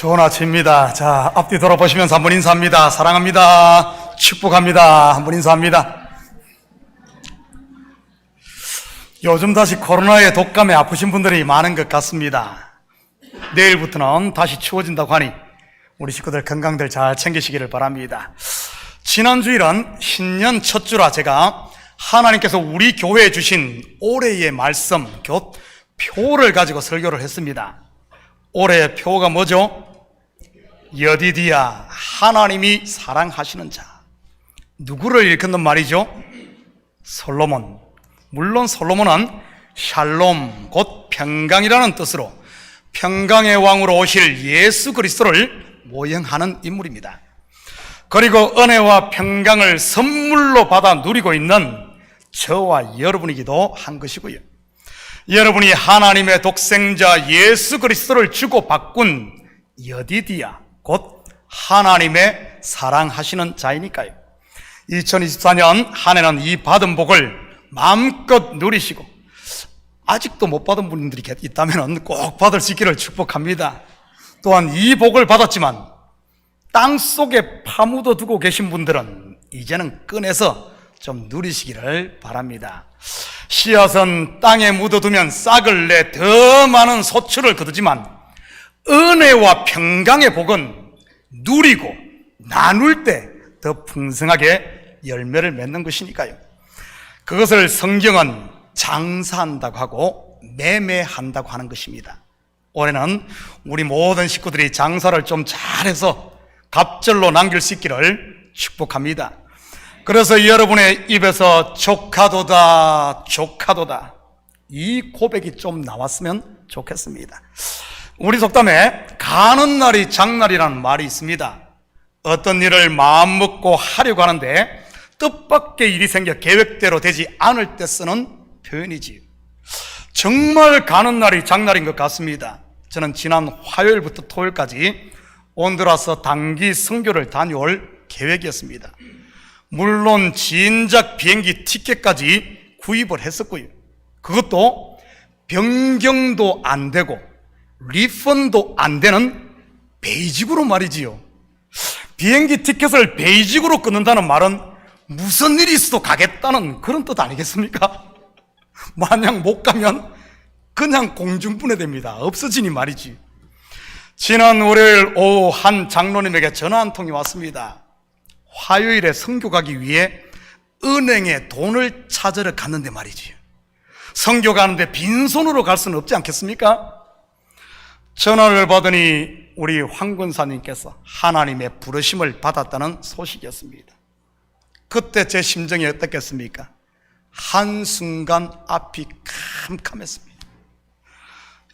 좋은 아침입니다. 자, 앞뒤 돌아보시면서 한번 인사합니다. 사랑합니다. 축복합니다. 한번 인사합니다. 요즘 다시 코로나의 독감에 아프신 분들이 많은 것 같습니다. 내일부터는 다시 추워진다고 하니 우리 식구들 건강들 잘 챙기시기를 바랍니다. 지난 주일은 신년 첫 주라 제가 하나님께서 우리 교회에 주신 올해의 말씀, 곧 표를 가지고 설교를 했습니다. 올해의 표가 뭐죠? 여디디야, 하나님이 사랑하시는 자. 누구를 일컫는 말이죠? 솔로몬. 물론 솔로몬은 샬롬, 곧 평강이라는 뜻으로 평강의 왕으로 오실 예수 그리스도를 모형하는 인물입니다. 그리고 은혜와 평강을 선물로 받아 누리고 있는 저와 여러분이기도 한 것이고요. 여러분이 하나님의 독생자 예수 그리스도를 주고 바꾼 여디디야, 곧 하나님의 사랑하시는 자이니까요. 2024년 한 해는 이 받은 복을 마음껏 누리시고, 아직도 못 받은 분들이 있다면 꼭 받을 수 있기를 축복합니다. 또한 이 복을 받았지만 땅속에 파묻어 두고 계신 분들은 이제는 꺼내서 좀 누리시기를 바랍니다. 씨앗은 땅에 묻어두면 싹을 내 더 많은 소출을 거두지만 은혜와 평강의 복은 누리고 나눌 때 더 풍성하게 열매를 맺는 것이니까요. 그것을 성경은 장사한다고 하고 매매한다고 하는 것입니다. 올해는 우리 모든 식구들이 장사를 좀 잘해서 갑절로 남길 수 있기를 축복합니다. 그래서 여러분의 입에서 조카도다, 조카도다, 이 고백이 좀 나왔으면 좋겠습니다. 우리 속담에 가는 날이 장날이라는 말이 있습니다. 어떤 일을 마음먹고 하려고 하는데 뜻밖의 일이 생겨 계획대로 되지 않을 때 쓰는 표현이지요. 정말 가는 날이 장날인 것 같습니다. 저는 지난 화요일부터 토요일까지 온두라스 단기 선교를 다녀올 계획이었습니다. 물론 진작 비행기 티켓까지 구입을 했었고요. 그것도 변경도 안 되고 리펀도 안 되는 베이직으로 말이지요. 비행기 티켓을 베이직으로 끊는다는 말은 무슨 일이 있어도 가겠다는 그런 뜻 아니겠습니까? 만약 못 가면 그냥 공중분해됩니다. 없어지니 말이지. 지난 월요일 오후 한 장로님에게 전화 한 통이 왔습니다. 화요일에 선교 가기 위해 은행에 돈을 찾으러 갔는데 말이지. 선교 가는데 빈손으로 갈 수는 없지 않겠습니까? 전화를 받으니 우리 황 권사님께서 하나님의 부르심을 받았다는 소식이었습니다. 그때 제 심정이 어떻겠습니까? 한순간 앞이 캄캄했습니다.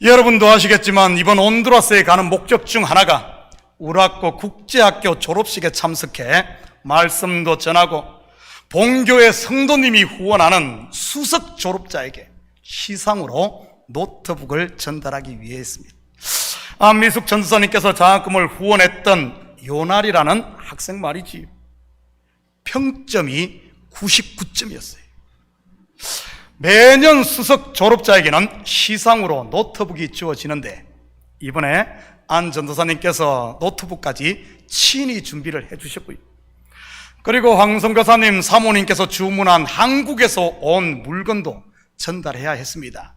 여러분도 아시겠지만 이번 온두라스에 가는 목적 중 하나가 우라코 국제학교 졸업식에 참석해 말씀도 전하고 본교의 성도님이 후원하는 수석 졸업자에게 시상으로 노트북을 전달하기 위해였습니다. 안미숙 전도사님께서 장학금을 후원했던 요날이라는 학생 말이지, 평점이 99점이었어요. 매년 수석 졸업자에게는 시상으로 노트북이 주어지는데 이번에 안 전도사님께서 노트북까지 친히 준비를 해주셨고요. 그리고 황 선교사님 사모님께서 주문한 한국에서 온 물건도 전달해야 했습니다.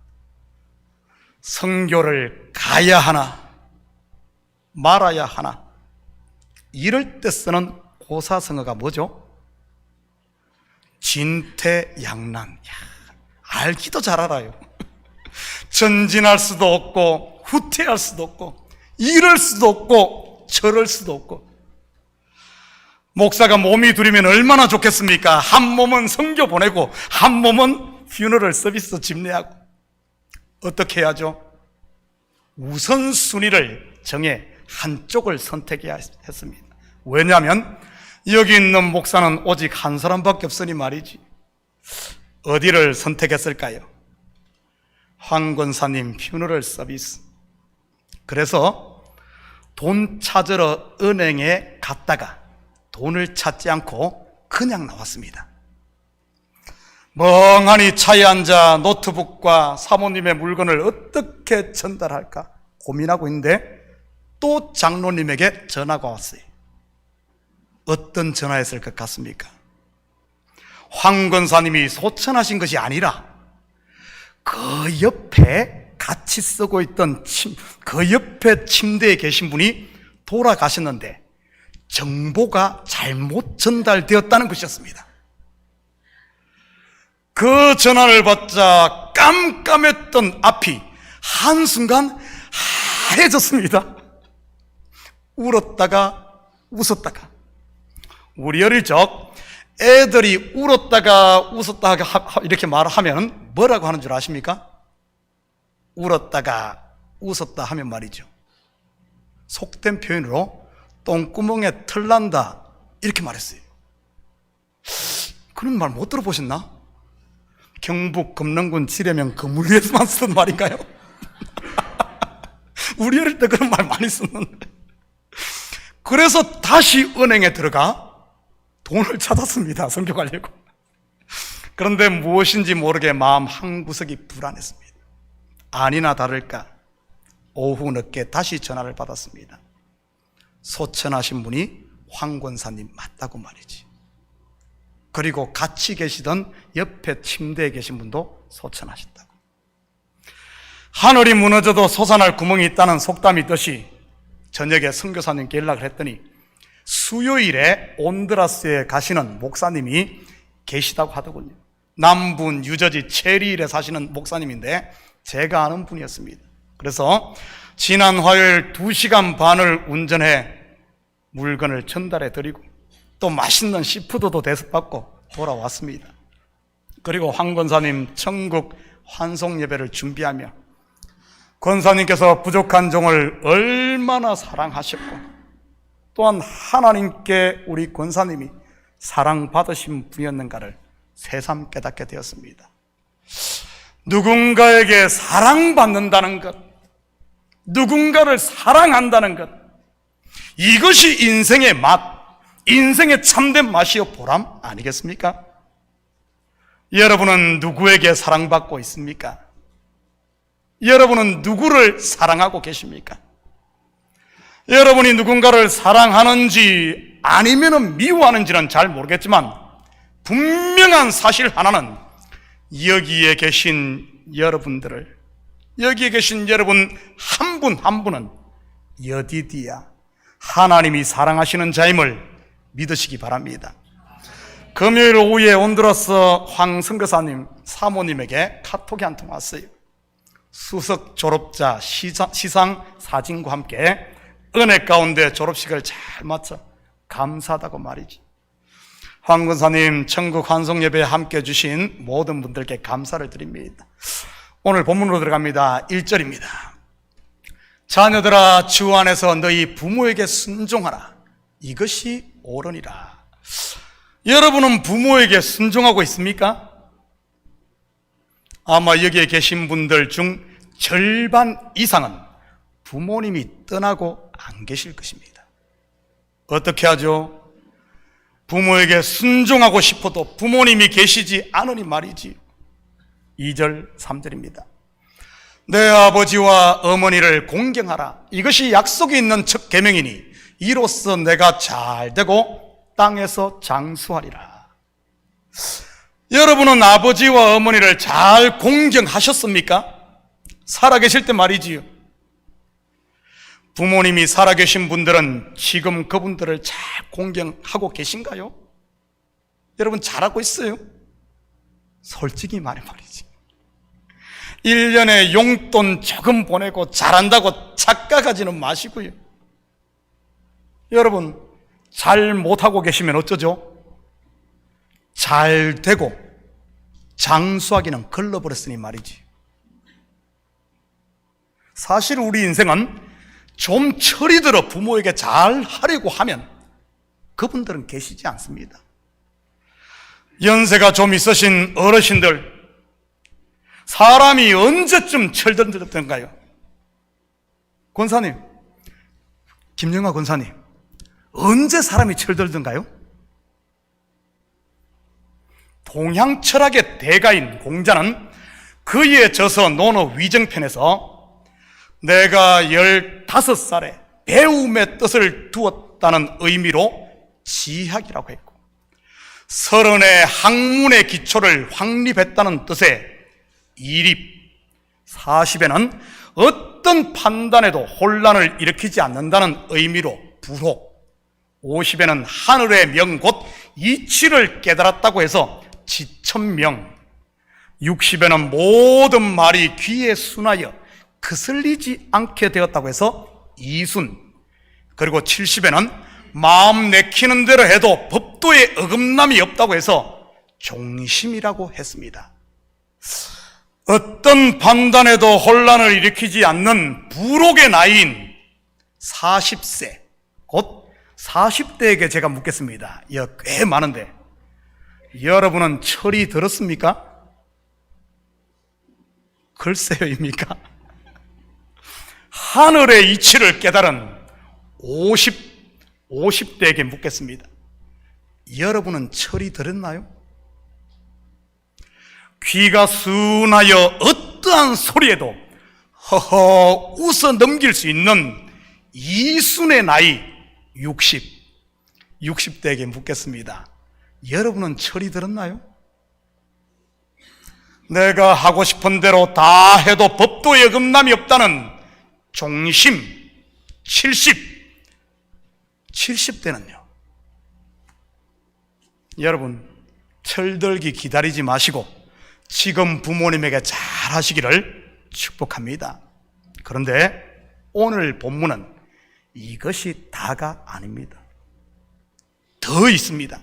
선교를 가야 하나 말아야 하나, 이럴 때 쓰는 고사성어가 뭐죠? 진퇴양난. 알기도 잘 알아요. 전진할 수도 없고 후퇴할 수도 없고 이럴 수도 없고 저럴 수도 없고. 목사가 몸이 둘이면 얼마나 좋겠습니까? 한 몸은 선교 보내고 한 몸은 퓨너럴 서비스 집례하고. 어떻게 해야죠? 우선순위를 정해 한쪽을 선택해야 했습니다. 왜냐하면 여기 있는 목사는 오직 한 사람밖에 없으니 말이지. 어디를 선택했을까요? 황 권사님 퓨너럴 서비스. 그래서 돈 찾으러 은행에 갔다가 돈을 찾지 않고 그냥 나왔습니다. 멍하니 차에 앉아 노트북과 사모님의 물건을 어떻게 전달할까 고민하고 있는데 또 장로님에게 전화가 왔어요. 어떤 전화였을 것 같습니까? 황 권사님이 소천하신 것이 아니라 그 옆에 같이 쓰고 있던 그 옆에 침대에 계신 분이 돌아가셨는데 정보가 잘못 전달되었다는 것이었습니다. 그 전화를 받자 깜깜했던 앞이 한순간 하얘졌습니다. 울었다가 웃었다가. 우리 어릴 적 애들이 울었다가 웃었다가 이렇게 말하면 뭐라고 하는 줄 아십니까? 울었다가 웃었다 하면 말이죠, 속된 표현으로 똥구멍에 털 난다 이렇게 말했어요. 그런 말 못 들어보셨나? 경북 금능군 지뢰면 그물리에서만 쓰던 말인가요? 우리 어릴 때 그런 말 많이 썼는데. 그래서 다시 은행에 들어가 돈을 찾았습니다. 성교하려고. 그런데 무엇인지 모르게 마음 한구석이 불안했습니다. 아니나 다를까 오후 늦게 다시 전화를 받았습니다. 소천하신 분이 황 권사님 맞다고 말이지. 그리고 같이 계시던 옆에 침대에 계신 분도 소천하셨다고. 하늘이 무너져도 솟아날 구멍이 있다는 속담이 있듯이 저녁에 선교사님께 연락을 했더니 수요일에 온드라스에 가시는 목사님이 계시다고 하더군요. 남부 뉴저지 체리힐에 사시는 목사님인데 제가 아는 분이었습니다. 그래서 지난 화요일 2시간 반을 운전해 물건을 전달해 드리고 또 맛있는 시푸드도 대접받고 돌아왔습니다. 그리고 황 권사님 천국 환송 예배를 준비하며 권사님께서 부족한 종을 얼마나 사랑하셨고 또한 하나님께 우리 권사님이 사랑받으신 분이었는가를 새삼 깨닫게 되었습니다. 누군가에게 사랑받는다는 것, 누군가를 사랑한다는 것, 이것이 인생의 맛, 인생의 참된 맛이요 보람 아니겠습니까? 여러분은 누구에게 사랑받고 있습니까? 여러분은 누구를 사랑하고 계십니까? 여러분이 누군가를 사랑하는지 아니면 미워하는지는 잘 모르겠지만 분명한 사실 하나는 여기에 계신 여러분들을, 여기에 계신 여러분 한 분 한 분은 여디디야 하나님이 사랑하시는 자임을 믿으시기 바랍니다. 금요일 오후에 온드라스 황 선교사님 사모님에게 카톡이 한 통 왔어요. 수석 졸업자 시상 사진과 함께 은혜 가운데 졸업식을 잘 마쳐 감사하다고 말이지. 황 권사님 천국 환송 예배에 함께 해주신 모든 분들께 감사를 드립니다. 오늘 본문으로 들어갑니다. 1절입니다. 자녀들아 주 안에서 너희 부모에게 순종하라. 이것이 옳으니라. 여러분은 부모에게 순종하고 있습니까? 아마 여기에 계신 분들 중 절반 이상은 부모님이 떠나고 안 계실 것입니다. 어떻게 하죠? 부모에게 순종하고 싶어도 부모님이 계시지 않으니 말이지. 2절 3절입니다. 내 아버지와 어머니를 공경하라. 이것이 약속이 있는 첫 계명이니 이로써 내가 잘 되고 땅에서 장수하리라. 여러분은 아버지와 어머니를 잘 공경하셨습니까? 살아계실 때 말이지요. 부모님이 살아계신 분들은 지금 그분들을 잘 공경하고 계신가요? 여러분 잘하고 있어요? 솔직히 말이지. 1년에 용돈 조금 보내고 잘한다고 착각하지는 마시고요. 여러분 잘 못하고 계시면 어쩌죠? 잘 되고 장수하기는 걸러버렸으니 말이지. 사실 우리 인생은 좀 철이 들어 부모에게 잘 하려고 하면 그분들은 계시지 않습니다. 연세가 좀 있으신 어르신들, 사람이 언제쯤 철들던가요? 권사님, 김영하 권사님, 언제 사람이 철들던가요? 동양 철학의 대가인 공자는 그에 져서 논어 위정편에서 내가 15살에 배움의 뜻을 두었다는 의미로 지학이라고 했고, 30의 학문의 기초를 확립했다는 뜻의 이립, 40에는 어떤 판단에도 혼란을 일으키지 않는다는 의미로 부록, 50에는 하늘의 명 곧 이치를 깨달았다고 해서 지천명, 60에는 모든 말이 귀에 순하여 거슬리지 않게 되었다고 해서 이순, 그리고 70에는 마음 내키는 대로 해도 법도에 어긋남이 없다고 해서 종심이라고 했습니다. 어떤 판단에도 혼란을 일으키지 않는 부록의 나이인 40세, 곧 40대에게 제가 묻겠습니다. 꽤 많은데 여러분은 철이 들었습니까? 글쎄요입니까? 하늘의 이치를 깨달은 50대에게 묻겠습니다. 여러분은 철이 들었나요? 귀가 순하여 어떠한 소리에도 허허 웃어 넘길 수 있는 이순의 나이 60대에게 묻겠습니다. 여러분은 철이 들었나요? 내가 하고 싶은 대로 다 해도 법도에 어긋남이 없다는 종심 70대는요. 여러분, 철들기 기다리지 마시고 지금 부모님에게 잘 하시기를 축복합니다. 그런데 오늘 본문은 이것이 다가 아닙니다. 더 있습니다.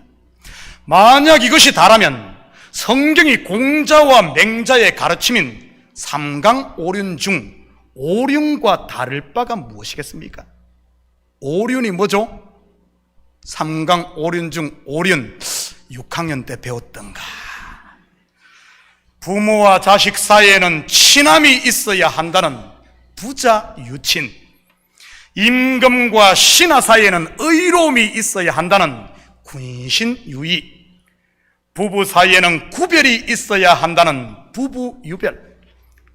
만약 이것이 다라면 성경이 공자와 맹자의 가르침인 삼강오륜 중 오륜과 다를 바가 무엇이겠습니까? 오륜이 뭐죠? 삼강오륜 중 오륜 6학년 때 배웠던가. 부모와 자식 사이에는 친함이 있어야 한다는 부자 유친, 임금과 신하 사이에는 의로움이 있어야 한다는 군신 유의, 부부 사이에는 구별이 있어야 한다는 부부 유별,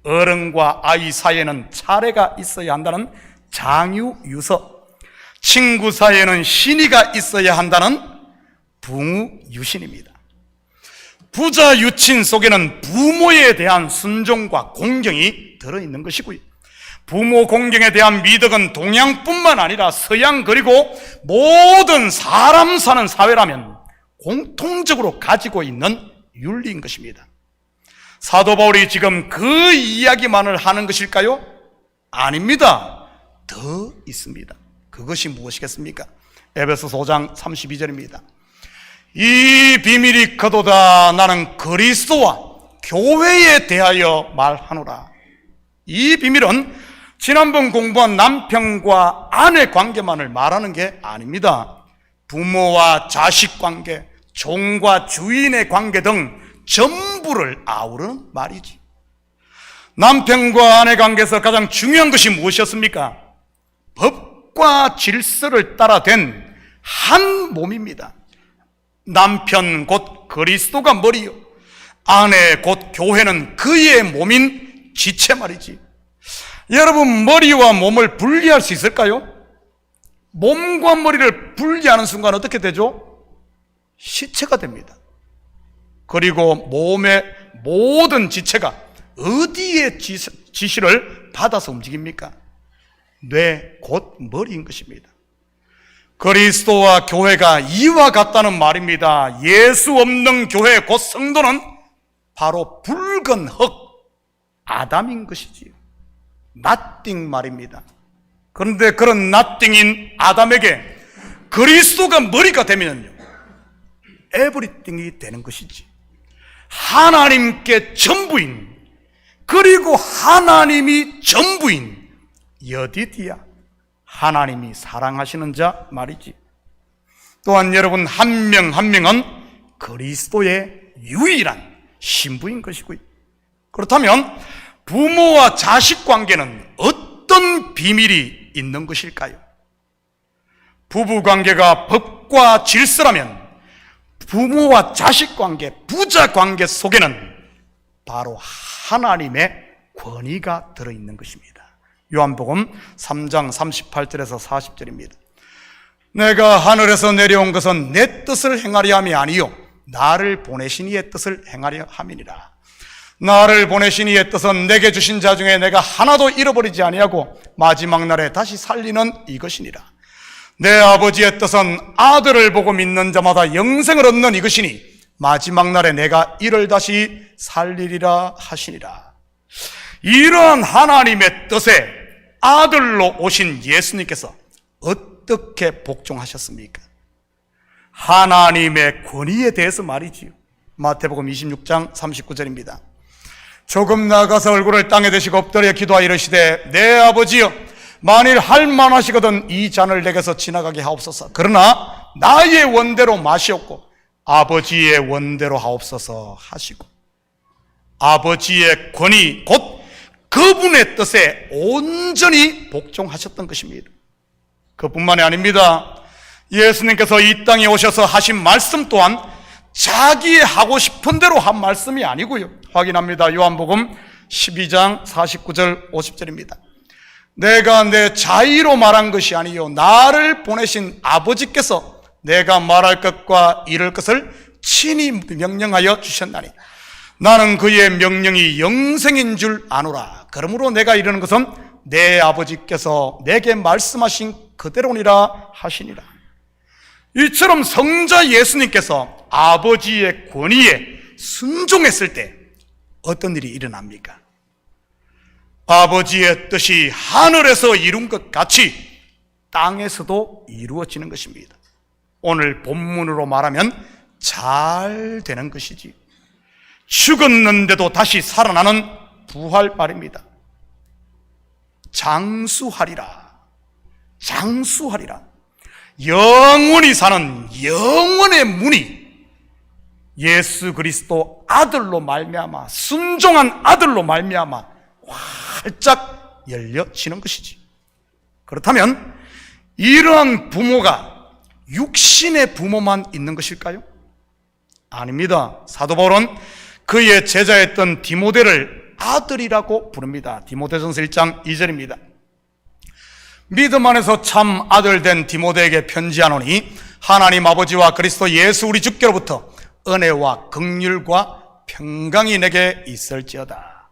어른과 아이 사이에는 차례가 있어야 한다는 장유 유서, 친구 사이에는 신의가 있어야 한다는 붕우 유신입니다. 부자 유친 속에는 부모에 대한 순종과 공경이 들어있는 것이고요, 부모 공경에 대한 미덕은 동양뿐만 아니라 서양 그리고 모든 사람 사는 사회라면 공통적으로 가지고 있는 윤리인 것입니다. 사도 바울이 지금 그 이야기만을 하는 것일까요? 아닙니다. 더 있습니다. 그것이 무엇이겠습니까? 에베소서 5장 32절입니다. 이 비밀이 크도다. 나는 그리스도와 교회에 대하여 말하노라. 이 비밀은 지난번 공부한 남편과 아내 관계만을 말하는 게 아닙니다. 부모와 자식 관계, 종과 주인의 관계 등 전부를 아우르는 말이지. 남편과 아내 관계에서 가장 중요한 것이 무엇이었습니까? 법과 질서를 따라 된 한 몸입니다. 남편 곧 그리스도가 머리요, 아내 곧 교회는 그의 몸인 지체 말이지. 여러분, 머리와 몸을 분리할 수 있을까요? 몸과 머리를 분리하는 순간 어떻게 되죠? 시체가 됩니다. 그리고 몸의 모든 지체가 어디에 지시를 받아서 움직입니까? 뇌 곧 머리인 것입니다. 그리스도와 교회가 이와 같다는 말입니다. 예수 없는 교회 곧 성도는 바로 붉은 흙, 아담인 것이지요. nothing 말입니다. 그런데 그런 nothing인 아담에게 그리스도가 머리가 되면요, everything이 되는 것이지. 하나님께 전부인, 그리고 하나님이 전부인 여디디야, 하나님이 사랑하시는 자 말이지. 또한 여러분, 한 명 한 명은 그리스도의 유일한 신부인 것이고요. 그렇다면 부모와 자식 관계는 어떤 비밀이 있는 것일까요? 부부 관계가 법과 질서라면 부모와 자식 관계, 부자 관계 속에는 바로 하나님의 권위가 들어있는 것입니다. 요한복음 3장 38절에서 40절입니다. 내가 하늘에서 내려온 것은 내 뜻을 행하려 함이 아니요 나를 보내신 이의 뜻을 행하려 함이니라. 나를 보내신 이의 뜻은 내게 주신 자 중에 내가 하나도 잃어버리지 아니하고 마지막 날에 다시 살리는 이것이니라. 내 아버지의 뜻은 아들을 보고 믿는 자마다 영생을 얻는 이것이니 마지막 날에 내가 이를 다시 살리리라 하시니라. 이러한 하나님의 뜻에 아들로 오신 예수님께서 어떻게 복종하셨습니까? 하나님의 권위에 대해서 말이지요. 마태복음 26장 39절입니다. 조금 나아가서 얼굴을 땅에 대시고 엎드려 기도하여 이르시되 내 아버지여 만일 할만하시거든 이 잔을 내게서 지나가게 하옵소서. 그러나 나의 원대로 마시옵고 아버지의 원대로 하옵소서 하시고 아버지의 권위 곧 그분의 뜻에 온전히 복종하셨던 것입니다. 그뿐만이 아닙니다. 예수님께서 이 땅에 오셔서 하신 말씀 또한 자기의 하고 싶은 대로 한 말씀이 아니고요. 확인합니다. 요한복음 12장 49절 50절입니다. 내가 내 자의로 말한 것이 아니요 나를 보내신 아버지께서 내가 말할 것과 이룰 것을 친히 명령하여 주셨나니 나는 그의 명령이 영생인 줄 아노라. 그러므로 내가 이르는 것은 내 아버지께서 내게 말씀하신 그대로니라 하시니라. 이처럼 성자 예수님께서 아버지의 권위에 순종했을 때 어떤 일이 일어납니까? 아버지의 뜻이 하늘에서 이룬 것 같이 땅에서도 이루어지는 것입니다. 오늘 본문으로 말하면 잘 되는 것이지. 죽었는데도 다시 살아나는 부활발입니다. 장수하리라. 장수하리라. 영원히 사는 영원의 문이 예수 그리스도 아들로 말미암아 순종한 아들로 말미암아 활짝 열려지는 것이지. 그렇다면 이러한 부모가 육신의 부모만 있는 것일까요? 아닙니다. 사도 바울은 그의 제자였던 디모데를 아들이라고 부릅니다. 디모데전서 1장 2절입니다. 믿음 안에서 참 아들 된 디모데에게 편지하노니 하나님 아버지와 그리스도 예수 우리 주께로부터 은혜와 긍휼과 평강이 내게 있을지어다.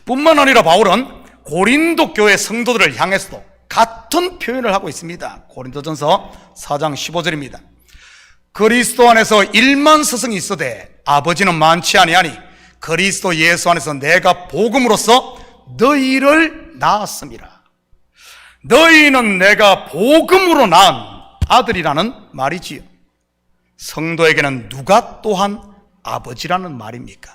뿐만 아니라 바울은 고린도 교회 성도들을 향해서도 같은 표현을 하고 있습니다. 고린도전서 4장 15절입니다. 그리스도 안에서 1만 스승이 있으되 아버지는 많지 아니하니 그리스도 예수 안에서 내가 복음으로써 너희를 낳았음이라. 너희는 내가 복음으로 낳은 아들이라는 말이지요. 성도에게는 누가 또한 아버지라는 말입니까?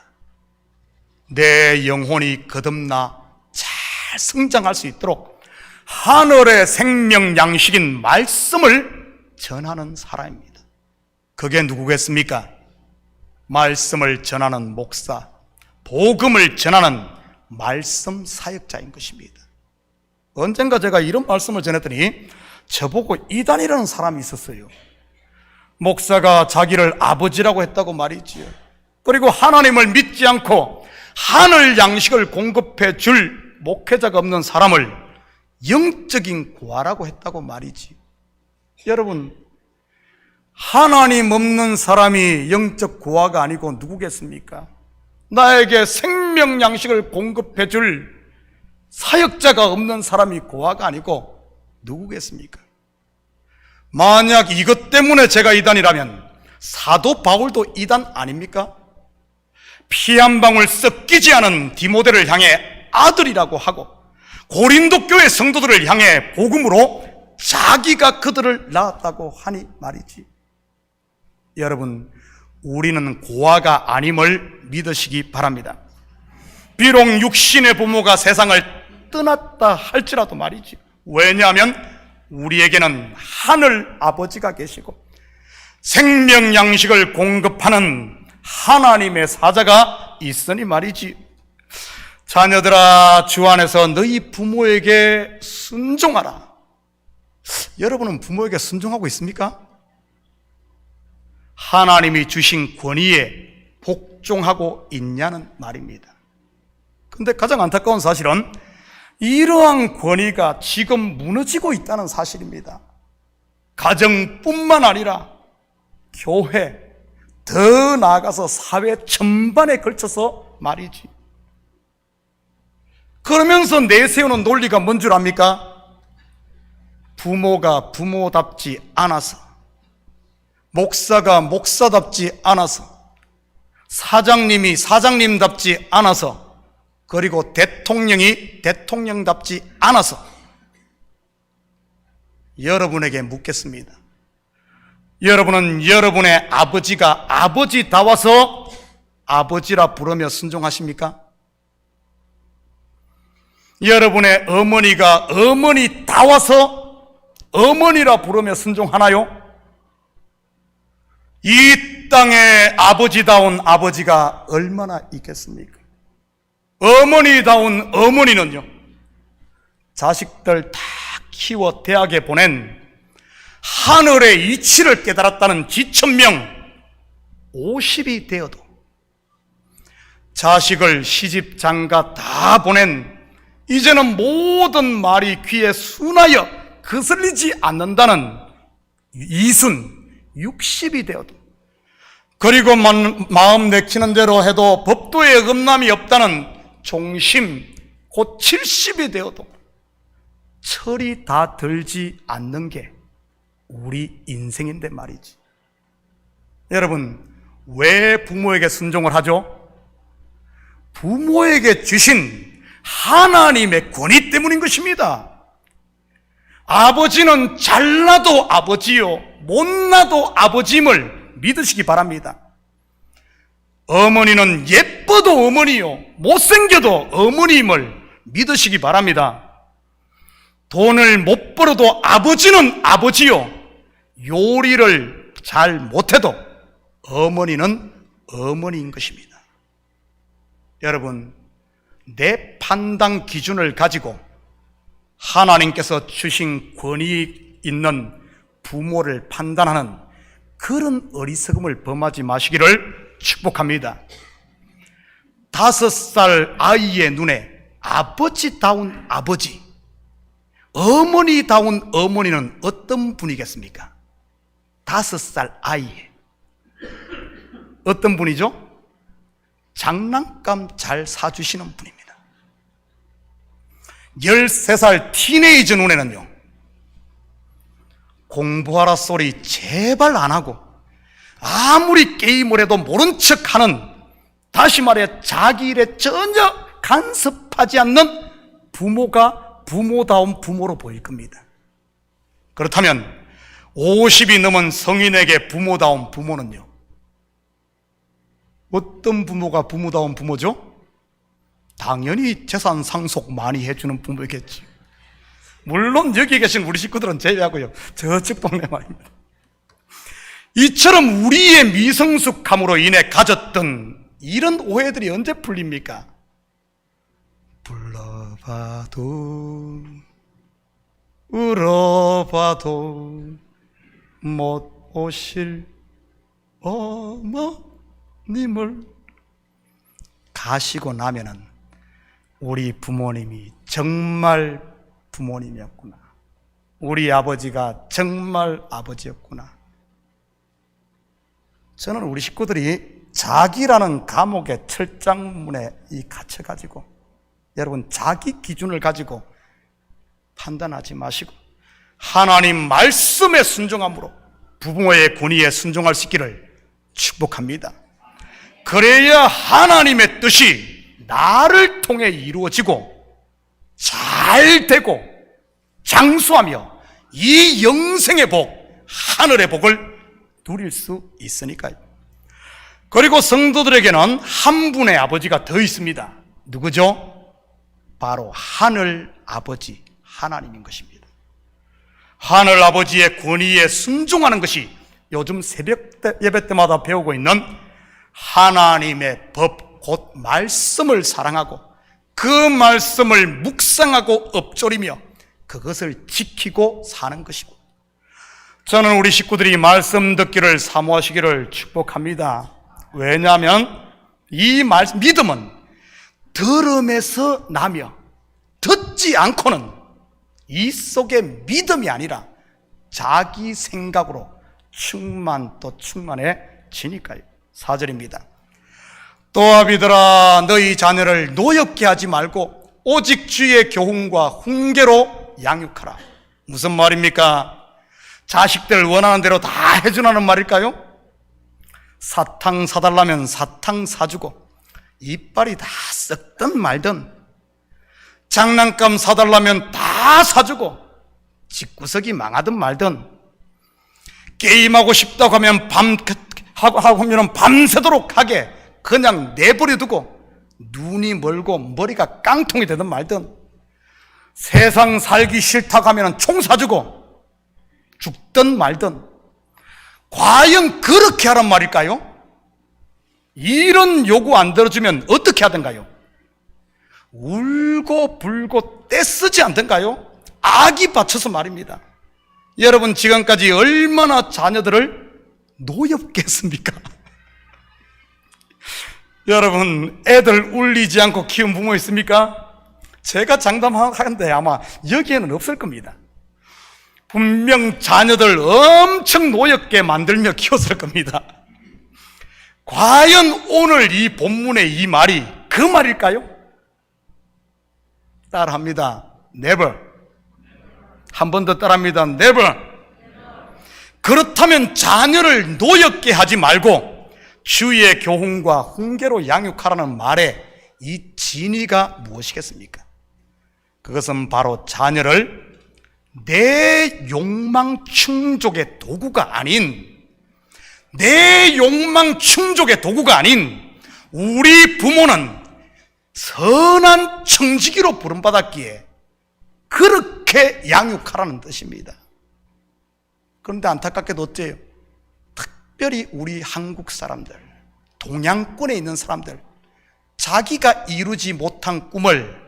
내 영혼이 거듭나 잘 성장할 수 있도록 하늘의 생명 양식인 말씀을 전하는 사람입니다. 그게 누구겠습니까? 말씀을 전하는 목사, 복음을 전하는 말씀 사역자인 것입니다. 언젠가 제가 이런 말씀을 전했더니 저보고 이단이라는 사람이 있었어요. 목사가 자기를 아버지라고 했다고 말이지요. 그리고 하나님을 믿지 않고 하늘 양식을 공급해 줄 목회자가 없는 사람을 영적인 고아라고 했다고 말이지. 여러분, 하나님 없는 사람이 영적 고아가 아니고 누구겠습니까? 나에게 생명 양식을 공급해 줄 사역자가 없는 사람이 고아가 아니고 누구겠습니까? 만약 이것 때문에 제가 이단이라면 사도 바울도 이단 아닙니까? 피 한 방울 섞이지 않은 디모데를 향해 아들이라고 하고 고린도 교회 성도들을 향해 복음으로 자기가 그들을 낳았다고 하니 말이지. 여러분, 우리는 고아가 아님을 믿으시기 바랍니다. 비록 육신의 부모가 세상을 떠났다 할지라도 말이지. 왜냐하면 우리에게는 하늘 아버지가 계시고 생명 양식을 공급하는 하나님의 사자가 있으니 말이지. 자녀들아, 주 안에서 너희 부모에게 순종하라. 여러분은 부모에게 순종하고 있습니까? 하나님이 주신 권위에 복종하고 있냐는 말입니다. 근데 가장 안타까운 사실은 이러한 권위가 지금 무너지고 있다는 사실입니다. 가정뿐만 아니라 교회, 더 나아가서 사회 전반에 걸쳐서 말이지. 그러면서 내세우는 논리가 뭔 줄 압니까? 부모가 부모답지 않아서, 목사가 목사답지 않아서, 사장님이 사장님답지 않아서, 그리고 대통령이 대통령답지 않아서. 여러분에게 묻겠습니다. 여러분은 여러분의 아버지가 아버지다워서 아버지라 부르며 순종하십니까? 여러분의 어머니가 어머니다워서 어머니라 부르며 순종하나요? 이 땅에 아버지다운 아버지가 얼마나 있겠습니까? 어머니다운 어머니는요, 자식들 다 키워 대학에 보낸 하늘의 이치를 깨달았다는 지천명 50이 되어도 자식을 시집 장가 다 보낸 이제는 모든 말이 귀에 순하여 거슬리지 않는다는 이순 60이 되어도, 그리고 마음 내키는 대로 해도 법도에 어긋남이 없다는 종심 곧 70이 되어도 철이 다 들지 않는 게 우리 인생인데 말이지. 여러분, 왜 부모에게 순종을 하죠? 부모에게 주신 하나님의 권위 때문인 것입니다. 아버지는 잘나도 아버지요, 못나도 아버지임을 믿으시기 바랍니다. 어머니는 예뻐도 어머니요, 못생겨도 어머니임을 믿으시기 바랍니다. 돈을 못 벌어도 아버지는 아버지요, 요리를 잘 못해도 어머니는 어머니인 것입니다. 여러분, 내 판단 기준을 가지고 하나님께서 주신 권위 있는 부모를 판단하는 그런 어리석음을 범하지 마시기를 축복합니다. 5살 아이의 눈에 아버지다운 아버지, 어머니다운 어머니는 어떤 분이겠습니까? 5살 아이의 어떤 분이죠? 장난감 잘 사주시는 분입니다. 13살 티네이저 눈에는요, 공부하라 소리 제발 안 하고 아무리 게임을 해도 모른 척하는, 다시 말해 자기 일에 전혀 간섭하지 않는 부모가 부모다운 부모로 보일 겁니다. 그렇다면 50이 넘은 성인에게 부모다운 부모는요, 어떤 부모가 부모다운 부모죠? 당연히 재산 상속 많이 해주는 부모겠지. 물론 여기 계신 우리 식구들은 제외하고요, 저쪽 동네 말입니다. 이처럼 우리의 미성숙함으로 인해 가졌던 이런 오해들이 언제 풀립니까? 불러봐도 울어봐도 못 오실 어머님을 가시고 나면은 우리 부모님이 정말 부모님이었구나, 우리 아버지가 정말 아버지였구나. 저는 우리 식구들이 자기라는 감옥의 철장문에 갇혀가지고, 여러분, 자기 기준을 가지고 판단하지 마시고 하나님 말씀에 순종함으로 부모의 권위에 순종할 수 있기를 축복합니다. 그래야 하나님의 뜻이 나를 통해 이루어지고 잘 되고 장수하며 이 영생의 복, 하늘의 복을 누릴 수 있으니까요. 그리고 성도들에게는 한 분의 아버지가 더 있습니다. 누구죠? 바로 하늘 아버지 하나님인 것입니다. 하늘 아버지의 권위에 순종하는 것이 요즘 새벽 예배 때마다 배우고 있는 하나님의 법, 곧 말씀을 사랑하고 그 말씀을 묵상하고 엎조리며 그것을 지키고 사는 것이고, 저는 우리 식구들이 말씀 듣기를 사모하시기를 축복합니다. 왜냐하면 이 믿음은 들음에서 나며 듣지 쓰지 않고는 이 속에 믿음이 아니라 자기 생각으로 또 충만해지니까요. 4절입니다. 또 아비들아 너희 자녀를 노엽게 하지 말고 오직 주의 교훈과 훈계로 양육하라. 무슨 말입니까? 자식들 원하는 대로 다 해주라는 말일까요? 사탕 사달라면 사탕 사주고 이빨이 다 썩든 말든, 장난감 사달라면 다 사주고 집구석이 망하든 말든, 게임하고 싶다고 하면 하면 밤새도록 하게 그냥 내버려두고 눈이 멀고 머리가 깡통이 되든 말든, 세상 살기 싫다고 하면 총 사주고 죽든 말든, 과연 그렇게 하란 말일까요? 이런 요구 안 들어주면 어떻게 하던가요? 울고 불고 떼쓰지 않던가요? 악이 받쳐서 말입니다. 여러분 지금까지 얼마나 자녀들을 노엽게 했습니까? 여러분 애들 울리지 않고 키운 부모 있습니까? 제가 장담하는데 아마 여기에는 없을 겁니다. 분명 자녀들 엄청 노엽게 만들며 키웠을 겁니다. 과연 오늘 이 본문의 이 말이 그 말일까요? 따라합니다. Never. 한 번 더 따라합니다. Never. 그렇다면 자녀를 노엽게 하지 말고 주의 교훈과 훈계로 양육하라는 말에 이 진의가 무엇이겠습니까? 그것은 바로 자녀를 내 욕망 충족의 도구가 아닌, 내 욕망 충족의 도구가 아닌 우리 부모는 선한 청지기로 부름받았기에 그렇게 양육하라는 뜻입니다. 그런데 안타깝게도 어째요? 특별히 우리 한국 사람들, 동양권에 있는 사람들, 자기가 이루지 못한 꿈을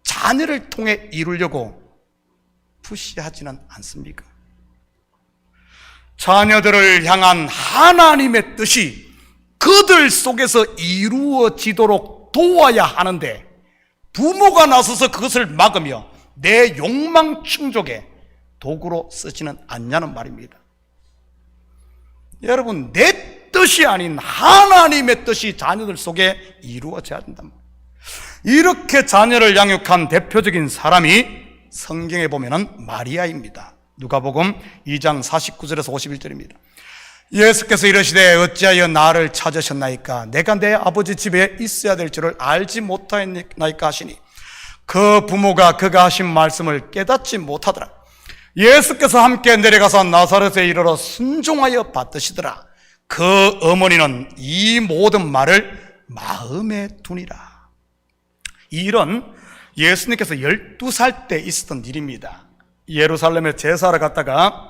자녀를 통해 이루려고 푸시하지는 않습니까? 자녀들을 향한 하나님의 뜻이 그들 속에서 이루어지도록 도와야 하는데 부모가 나서서 그것을 막으며 내 욕망 충족의 도구로 쓰지는 않냐는 말입니다. 여러분, 내 뜻이 아닌 하나님의 뜻이 자녀들 속에 이루어져야 된단 말이에요. 이렇게 자녀를 양육한 대표적인 사람이 성경에 보면은 마리아입니다. 누가복음 2장 49절에서 51절입니다. 예수께서 이르시되 어찌하여 나를 찾으셨나이까? 내가 내 아버지 집에 있어야 될 줄을 알지 못하였나이까 하시니 그 부모가 그가 하신 말씀을 깨닫지 못하더라. 예수께서 함께 내려가서 나사렛에 이르러 순종하여 받으시더라. 그 어머니는 이 모든 말을 마음에 두니라. 이 일은 예수님께서 12살 때 있었던 일입니다. 예루살렘에 제사를 갔다가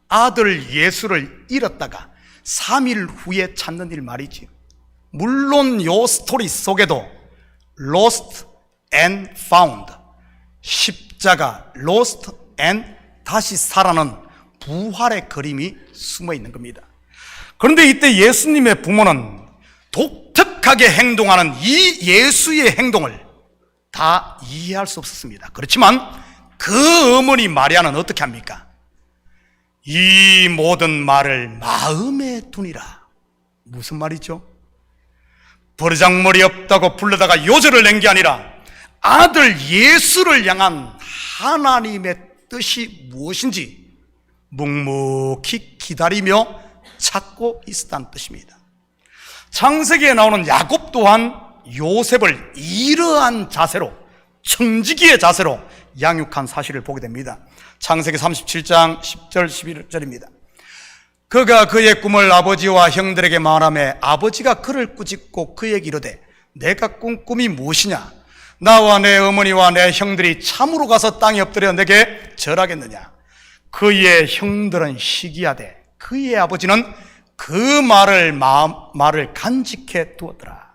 아들 예수를 잃었다가 3일 후에 찾는 일 말이지. 물론 이 스토리 속에도 lost and found, 십자가, lost and 다시 살아나는 부활의 그림이 숨어 있는 겁니다. 그런데 이때 예수님의 부모는 독특하게 행동하는 이 예수의 행동을 다 이해할 수 없었습니다. 그렇지만 그 어머니 마리아는 어떻게 합니까? 이 모든 말을 마음에 두니라. 무슨 말이죠? 버르장머리 없다고 불러다가 요절을 낸 게 아니라 아들 예수를 향한 하나님의 뜻이 무엇인지 묵묵히 기다리며 찾고 있었다는 뜻입니다. 창세기에 나오는 야곱 또한 요셉을 이러한 자세로, 청지기의 자세로 양육한 사실을 보게 됩니다. 창세기 37장 10절 11절입니다. 그가 그의 꿈을 아버지와 형들에게 말하며 아버지가 그를 꾸짖고 그에게 이르되 내가 꾼 꿈이 무엇이냐? 나와 내 어머니와 내 형들이 참으로 가서 땅에 엎드려 내게 절하겠느냐? 그의 형들은 시기하되 그의 아버지는 그 말을 간직해 두었더라.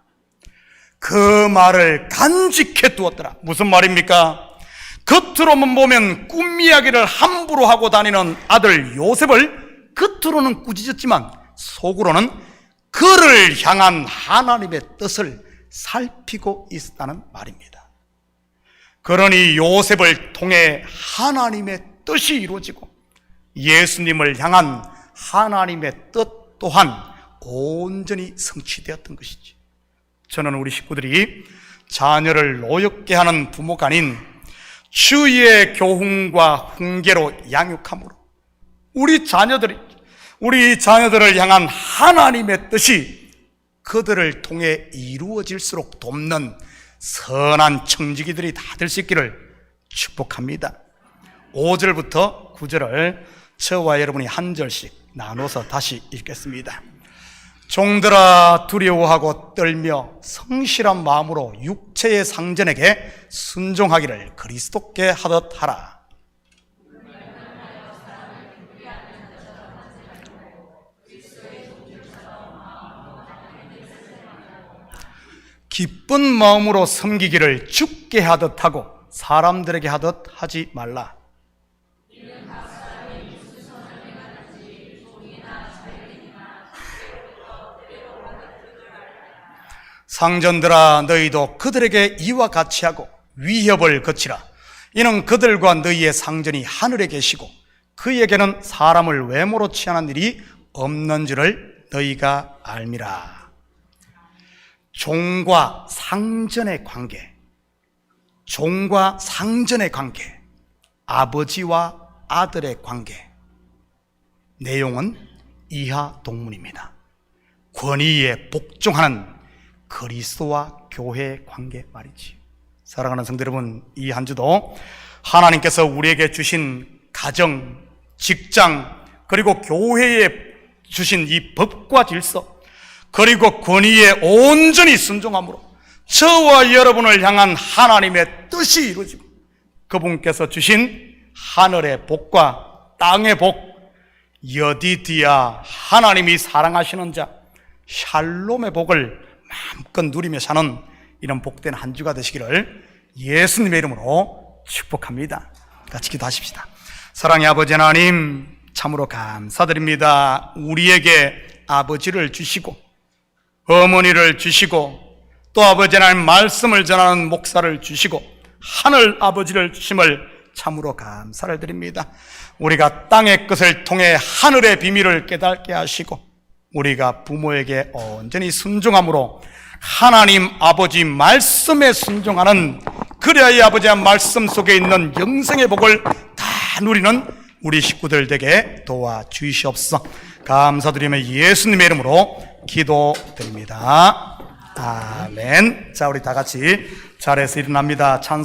그 말을 간직해 두었더라. 무슨 말입니까? 겉으로만 보면 꿈 이야기를 함부로 하고 다니는 아들 요셉을 겉으로는 꾸짖었지만 속으로는 그를 향한 하나님의 뜻을 살피고 있었다는 말입니다. 그러니 요셉을 통해 하나님의 뜻이 이루어지고 예수님을 향한 하나님의 뜻 또한 온전히 성취되었던 것이지. 저는 우리 식구들이 자녀를 노엽게 하는 부모가 아닌 주의 교훈과 훈계로 양육함으로 우리 자녀들을 향한 하나님의 뜻이 그들을 통해 이루어질수록 돕는 선한 청지기들이 다 될 수 있기를 축복합니다. 5절부터 9절을 저와 여러분이 한 절씩 나눠서 다시 읽겠습니다. 종들아 두려워하고 떨며 성실한 마음으로 육체의 상전에게 순종하기를 그리스도께 하듯 하라. 기쁜 마음으로 섬기기를 주께 하듯 하고 사람들에게 하듯 하지 말라. 상전들아 너희도 그들에게 이와 같이 하고 위협을 거치라. 이는 그들과 너희의 상전이 하늘에 계시고 그에게는 사람을 외모로 취하는 일이 없는 줄을 너희가 알미라. 종과 상전의 관계, 종과 상전의 관계, 아버지와 아들의 관계. 내용은 이하 동문입니다. 권위에 복종하는 그리스도와 교회의 관계 말이지. 사랑하는 성도 여러분, 이 한 주도 하나님께서 우리에게 주신 가정, 직장, 그리고 교회에 주신 이 법과 질서, 그리고 권위에 온전히 순종함으로 저와 여러분을 향한 하나님의 뜻이 이루어지고 그분께서 주신 하늘의 복과 땅의 복, 여디디아 하나님이 사랑하시는 자 샬롬의 복을 마음껏 누리며 사는 이런 복된 한 주가 되시기를 예수님의 이름으로 축복합니다. 같이 기도하십시다. 사랑의 아버지 하나님, 참으로 감사드립니다. 우리에게 아버지를 주시고 어머니를 주시고 또 아버지 하나님 말씀을 전하는 목사를 주시고 하늘 아버지를 주심을 참으로 감사를 드립니다. 우리가 땅의 것을 통해 하늘의 비밀을 깨닫게 하시고 우리가 부모에게 온전히 순종함으로 하나님 아버지 말씀에 순종하는, 그래야 이 아버지의 말씀 속에 있는 영생의 복을 다 누리는 우리 식구들 되게 도와주시옵소서. 감사드리며 예수님의 이름으로 기도드립니다. 아멘. 자, 우리 다 같이 자리에서 일어납니다. 찬송